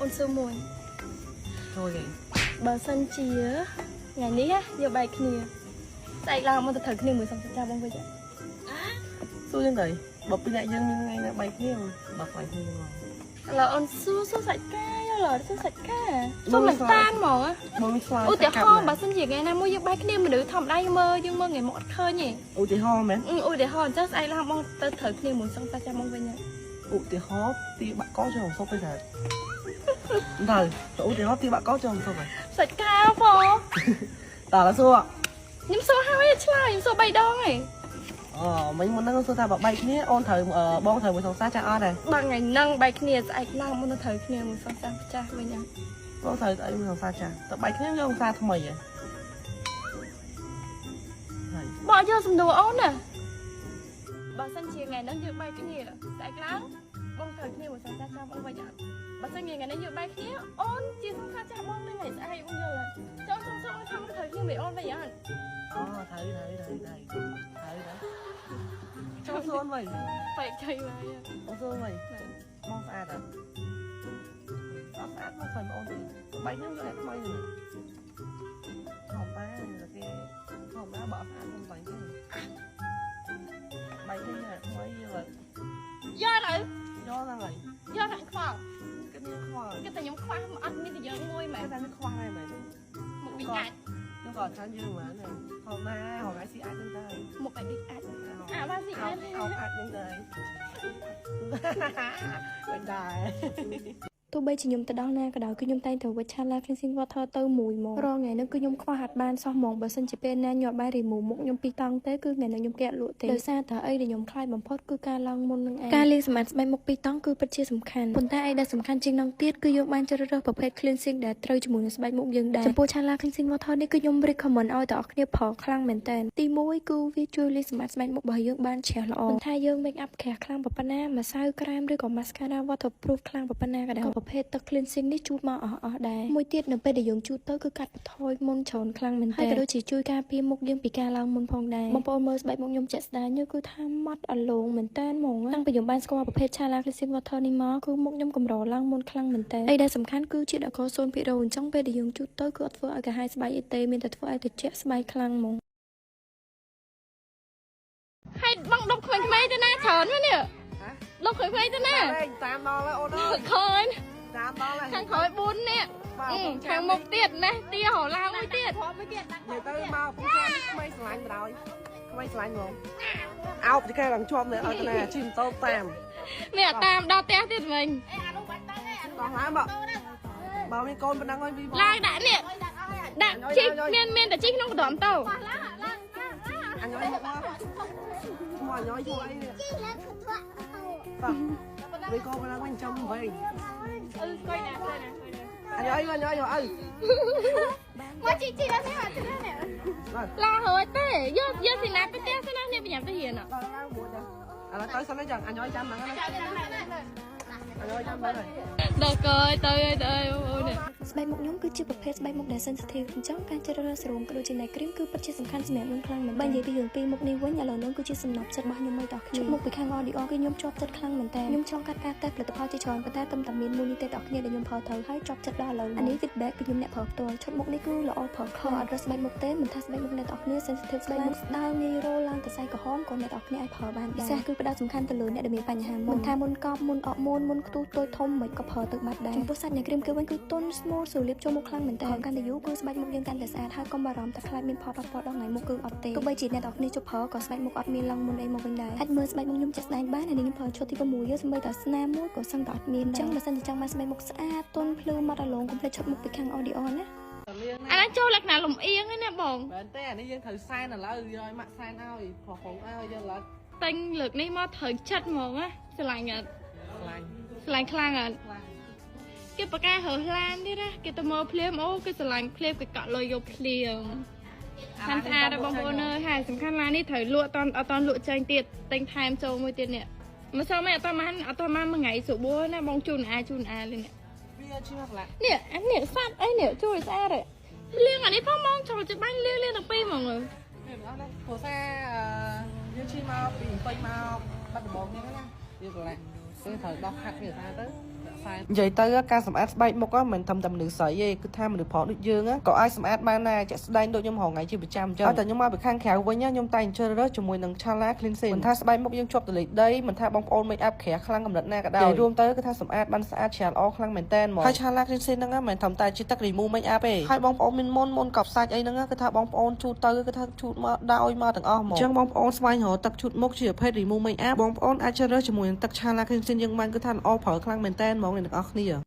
ôn sơ mùi thôi vậy bà sân chia ngày ní á nhiều bài kia tại là một thời kia mới xong cha bông bây giờ xui như vậy bọc bên lại dân như ngày là bài kia bọc bài kia là ôn su su sạch ca là su sạch ca su mình tan mỏ á ôiแต่ห้องbà sân gì ngày nào mua những bài kia mà đứa thầm đây mơ nhưng mơ ngày một khơi nhỉ ôi thì ho mẹ ôi để hòn chắc ai làm bông tới thời kia muốn xong cha bông bây giờ ôi thì ho thì bạn có cho không bây giờ thời ôi thì ho thì bạn có cho không rồi sạch ca phò tao là xua nhưng số hai chứ là nhưng số bay đó này mình muốn nâng số ta bảo bay kia ôn thời bong thời một số xa cha on này bằng ngày nâng bay kia ai làm một thời kia muốn xong cha bây giờ bong thời tại một số xa cha tập bay kia không xa thôi mày vậy bỏ vô xong đồ ôn nè bà sân chia ngày nâng dựng bay cái gì tại lắm bông thời kia một xong cha bông bây giờ bà sân ngày nâng dựng bay kia ôn chia xong cha bông lên ngày sẽ hay bao giờ là cho xong thăm thời kia bị ôn bây giờ thấy cho xuân vậy phải chơi vậy xuân vậy mong xa à một phần ôn thì bay nó lại quay rồi hỏng ba là cái hỏng ba bỏ phá không phải cái bay cái này quay rồi do rồi do thằng khoa cái miếng khoa cái tay nhóm khoa mà ăn như giờ ngôi mà cái tay khoa này mà một bị ảnh nó còn khá như mà này hỏng ba hỏng ai xì ai lên đây một cái bị ảnh ba gì ai lên đây bên đài ទោះបីជាខ្ញុំទៅដល់ណាក៏ដោយគឺខ្ញុំតែងទៅវិឆាឡា cleansing water ទៅមួយហ្មងរាល់ថ្ងៃនោះគឺខ្ញុំខ្វះហាត់បានសោះហ្មងបើសិនជាពេលណាញាត់បាយរីមូវមុខខ្ញុំពីតង់ទេគឺថ្ងៃនោះខ្ញុំគេអត់លក់ទេដោយសារតែអីដែលខ្ញុំខ្លាចបំផុតគឺការឡើងមុននឹងឯងការលាងសម្អាតស្បែកមុខពីតង់គឺពិតជាសំខាន់ប៉ុន្តែអីដែលសំខាន់ជាងនោះទៀតគឺយើងបានជ្រើសរើសប្រភេទ cleansing ដែលត្រូវជាមួយនឹងស្បែកមុខយើងដែរចំពោះឆាឡា cleansing water នេះគឺខ្ញុំ recommend ឲ្យទាំងអស់គ្នាប្រើខ្លាំងមែនតើទី1គឺវាជួយលាងសម្អាតស្បែកមុខរបស់យើងបានជ្រះល្អមិនថាយើង make up ក្រាស់ខ្លាំងប៉ុណ្ណាម្សៅក្រែមឬក៏ mascara waterproof ខ្លាំងប៉ុណ្ណាក៏ដោយប្រភេទទឹក cleansing នេះជូតមកអស់ដែរមួយទៀតនៅពេលដែលយើងជូតទៅគឺកាត់បន្ថយមុនច្រើនខ្លាំងមែនតើហើយក៏ដូចជាជួយការពារមុខយើងពីការឡើងមុនផងដែរបងប្អូនមើលស្បែកមុខខ្ញុំជាក់ស្ដែងគឺថាម៉ត់អលងមែនតើហ្មងតាំងពីខ្ញុំបានស្គាល់ប្រភេទ Chala Cleansing Water នេះមកគឺមុខខ្ញុំកម្រឡើងមុនខ្លាំងមែនតើហើយដែលសំខាន់គឺជាដក 0% អញ្ចឹងពេលដែលយើងជូតទៅគឺអត់ធ្វើឲ្យកាហាយស្បែកអីទេមានតែធ្វើឲ្យត្រជាក់ស្បែកខ្លាំងហ្មងហើយបងដុំក្មេងៗទៅណាច្រើនមែននេះដុំក្មេងៗទៅណាតាមដល់ហើយអូនអើយឃើញតាមដល់ហើយខាងក្រោយ4នេះខាងមុខទៀតណាទាហៅឡើងមួយទៀតនិយាយទៅមកពុំចាំក្មេងស្រឡាញ់បណ្ដោយក្មេងស្រឡាញ់ហ្មងអោបទីគេឡើងជាប់នៅអត់ណាជិះម៉ូតូតាមនេះតាមដល់ផ្ទះទៀតមិញដល់ហើយមកបើមានកូនប៉ុណ្ណឹងហើយវាឡើងដាក់នេះដាក់ជីកមានតែជីកក្នុងកណ្ដុំទៅអញឲ្យមកមកអញឲ្យជួយអីនេះបាទវាកូនប៉ុណ្ណឹងវិញចាំវិញឃើញណាអញឲ្យមកជីដល់នេះមកទៅនេះឡាហើយទេយកស៊ីណាទៅផ្ទះសិនណានេះបញ្ញាទៅរៀនដល់ឡើងមួយដល់ឥឡូវទៅសិនហ្នឹងចឹងអញឲ្យចាំហ្នឹងណាអញឲ្យចាំទៅដល់កយទៅអូនស្បែកមុខខ្ញុំគឺជាប្រភេទស្បែកមុខដែល sensitive អញ្ចឹងការជ្រើសរើសសេរ៉ូមក៏ដូចជា night cream គឺពិតជាសំខាន់សម្រាប់ខ្ញុំខ្លាំងមែនបើនិយាយពីរឿងពីរមុខនេះវិញឥឡូវនេះគឺជាសំណប់ចិត្តរបស់ខ្ញុំមួយតោះខ្ញុំមុខពីខាង audio គឺខ្ញុំជាប់ចិត្តខ្លាំងមែនតើខ្ញុំចង់កាត់ការតេស្តផលិតផលជាច្រើនប៉ុន្តែតែមានមួយនេះទេតោះគ្នាដែលខ្ញុំប្រើត្រូវហើយជាប់ចិត្តដល់ឥឡូវអានេះ feedback ពីខ្ញុំអ្នកប្រើផ្ទាល់ឈុតមុខនេះគឺល្អប្រើខអត់រសស្បែកមុខទេមិនថាស្បែកមុខអ្នកតោះគ្នា sensitive ស្បែកមុខស្ដើងងាយរោឡើងកសែក្រហមក៏អ្នកតោះគ្នាអាចប្រើបានដែរពិសេសគឺផ្ដោតសំខាន់ទៅលើអ្នកដែលមានបញ្ហាមុនថាមុនកប់មុនអកមុនខ្ទុះតូចធំមិនក៏ប្រើទៅបាត់ដែរចំពោះសាច់នៃគ្រីមគឺវិញគឺទន់ smooth ស្រួលលាបចូលមុខខ្លាំងមែនតើកាន់តែយូរគឺស្បែកមុខយើងកាន់តែស្អាតហើយកុំបារម្ភថាខ្លាចមានផលប៉ះពាល់ដល់ថ្ងៃមុខគឺអត់ទេទោះបីជាអ្នកនរគ្នាជប់ប្រើក៏ស្បែកមុខអត់មានឡើងមុនអីមកវិញដែរអាចមើលស្បែកមុខខ្ញុំចាក់ស្ដែងបានហើយខ្ញុំប្រើឈុតទី6យកស្បែកតែស្នាមមួយក៏សឹងតែអត់មានដែរអញ្ចឹងបើសិនជាចង់បានស្បែកមុខស្អាតទន់ភ្លឺម៉ត់រលោងកុំភ្លេចឈុតមុខពីខាង audio ណាអានេះចូលលក្ខណៈលំអៀងហ្នឹងណាបងមែនទេអានេះយើងត្រូវសែនឥឡូវយកឲ្យម៉ាក់សែនឲ្យប្រហុងឲ្យយើងឡើយតែញលើកនេះមកត្រូវចិត្តហ្មងណាឆ្លាញ់អត់ឆ្លាញ់ខ្លាំងអត់គេបកកែហើឡានទៀតណាគេទៅមើលភ្លាមអូគេឆ្លាញ់ភ្លាមគេកក់លុយយកភ្លាមតាមស្អាតបងប្អូនអើយហើយសំខាន់ឡាននេះត្រូវលក់អត់លក់ចេញទៀតទិញថែមចូលមួយទៀតនេះមិនសមទេអត់បានមួយថ្ងៃស្រួលណាបងជូនអាលេនេះវាជឿខ្លាំងនេះអានេះសាប់អីនេះជួយស្អាតលាងអានេះផងមកចូលច្បាញ់លាងទាំងពីរហ្មងអត់ណាព្រោះថាយើងជិះមកពីពេញមកបាត់ដំបងនេះណាវាកន្លែងគេត្រូវដោះខាត់វាថាទៅសែន និយាយទៅការសម្អាតស្បែកមុខមិនធំតែមនុស្សស្រីទេគឺថាមនុស្សប្រុសដូចយើងក៏អាចសម្អាតបានដែរជាក់ស្ដែងដូចខ្ញុំរហងៃជាប្រចាំអញ្ចឹងតែខ្ញុំមកពីខាងក្រៅវិញខ្ញុំតែងជ្រើសរើសជាមួយនឹង Chala Cleansing មិនថាស្បែកមុខយើងជាប់ទលេដីមិនថាបងប្អូន make up ក្រាស់ខ្លាំងកម្រិតណាក៏ដោយរួមទៅគឺថាសម្អាតបានស្អាតច្រាលល្អខ្លាំងមែនតើមកហើយ Chala Cleansing ហ្នឹងមិនធំតែជាទឹក remove make up ទេហើយបងប្អូនមានមុនកប់សាច់អីហ្នឹងគឺថាបងប្អូនជូតទៅគឺថាជូតមកដោយមកទាំងអស់ហ្មងអញ្ចឹងបងប្អូនស្វែងរកទឹកជូតមុខជាប្រភេទ remove make up បងប្អូនអាចជ្រើសរើសជាមួយនឹងទឹក Chala Cleansing យើងបានគឺថាល្អប្រើខ្លាំងមែនតើហ្មងអ្នកទាំងអស់គ្នា